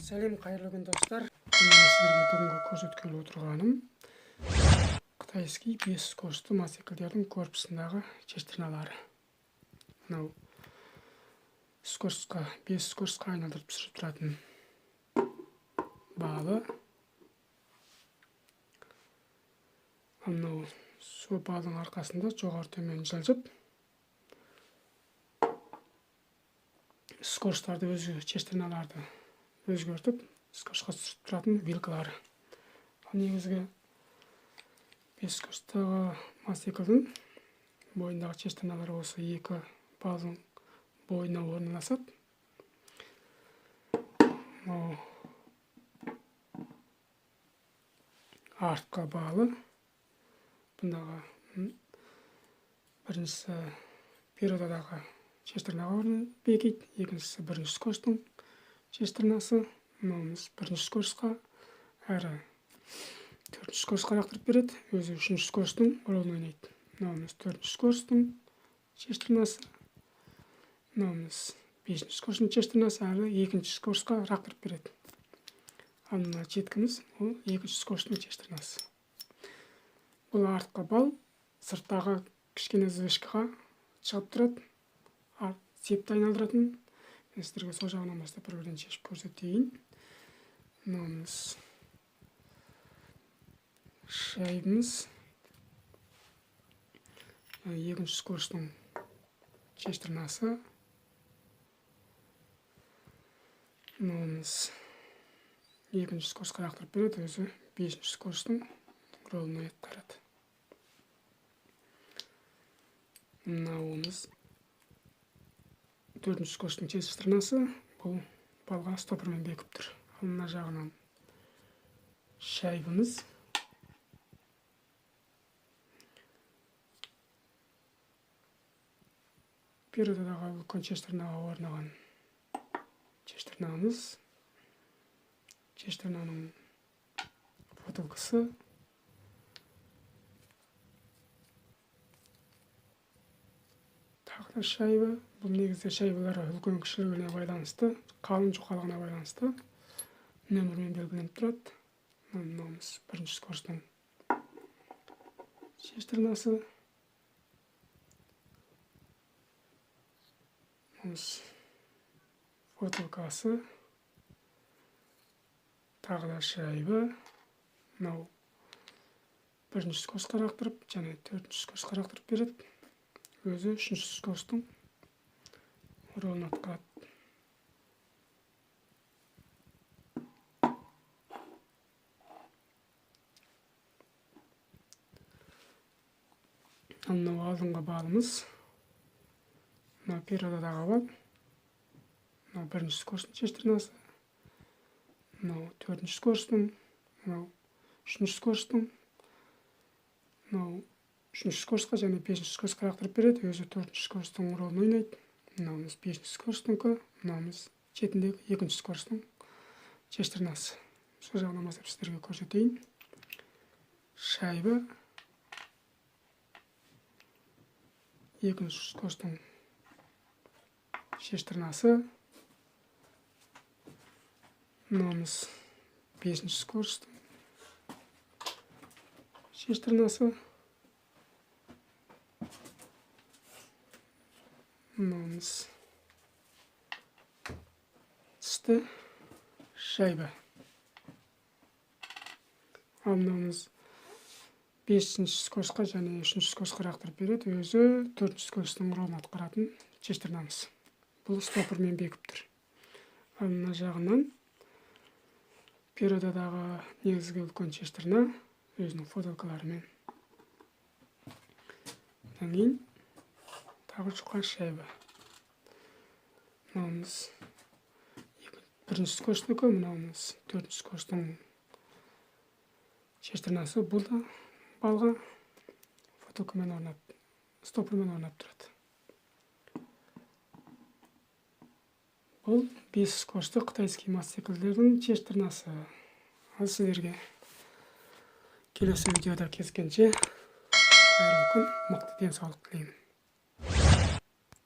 Сәлем, қайырлы күн достар. Мен сіздерге бүгінгі көрсеткелі отырғаным қытайский 5 скоросты мотоциклдердің корпусындағы шестерналары. Мынау скоростқа 5 скоростқа айналдырып түсіріп тұратын балы. Мынау сол балдың арқасында жоғары төмен жылжып скоросттарды шестерналарды өзгертіп скоростқа түсіріп тұратын вилкалары. Негізгі 5 скоросттағы мотоциклдің бойындағы шестерналары осы екі балдың бойына орналасады. Артқы балы. Бұндағы біріншісі периодадағы шестернаға бекиді, екіншісі бірінші скоросттың шестернасы. Мынауымыз бірінші скоростқа әрі төртінші скоростқа лақтырып береді, өзі үшінші скоросттың рөлін ойнайды. Мынауымыз төртінші скоросттың шестернасы. Мынауымыз бесінші скоросттың шестернасы әрі екінші скоростқа лақтырып береді. Ал мына жеткіміз ол екінші скоросттың шестернасы. Бұл артқы бал сырттағы кішкене звездкаға шығып тұрады, цепті айналдыратын. Мен сіздерге сол жағынан бастап бір-бірден шешіп көрсетейін. Мынауымыз шайбымыз. Екінші скоросттың шестернасы. Мынауымыз екінші скоростқа лақтырып береді, өзі бесінші скоросттың рөлін атқарады. Мынауымыз төртінші скоросттың шестернасы. Бұл балға стопормен бекіп тұр. Ал мына жағынан шайбымыз. Периодадағы үлкен шестернаға орнаған шестернамыз. Шестернаның фотокасы. Тағы да шайба. Бұл негізде шайбалары үлкен кішілігіне байланысты, қалың жұқалығына байланысты нөмірмен белгіленіп тұрады. Мынауымыз бірінші скоросттың шестернасы. Мынауымыз фотокасы. Тағы да шайба. Мынау бірінші скоростқа лақтырып және төртінші скоростқа лақтырып береді. Өзі үшінші скоросттың рөлін атқарады. Мынау алдыңғы балымыз. Мынау периодадағы бал. Мынау бірінші скоросттың шестернасы. Мынау төртінші скоросттың. Мынау үшінші скоросттың. Мынау үшінші скоростқа және бесінші скоростқа лақтырып береді, өзі төртінші скоросттың рөлін ойнайды. Мынауымыз бесінші скоросттыңқы, мынауымыз шетіндегі екінші скоросттың шестернасы. Сол жағынан бастап сіздерге көрсетейін. Шайба. Екінші скоросттың шестернасы. Мынауымыз бесінші скоросттың шестернасы. Мынауымыз түсті шайба. Ал мынауымыз бесінші скоростқа және үшінші скоростқа лақтырып береді, өзі төртінші скоросттың рөлін атқаратын шестернамыз. Бұл стопормен бекіп тұр. Ал мына жағынан периодадағы негізгі үлкен шестерна өзінің фотокаларымен. Одан кейін тағы жұқа шайба. Мынауымыз бірінші скоросттыңқы, мынауымыз төртінші скоросттың шестернасы. Бұл да балға фотокамен орнап, стопормен орнап тұрады. Бұл 5 скоростты қытайский мотоциклдердің шестернасы. Ал сіздерге келесі видеода кездескенше қайырлы күн, мықты денсаулық тілеймін.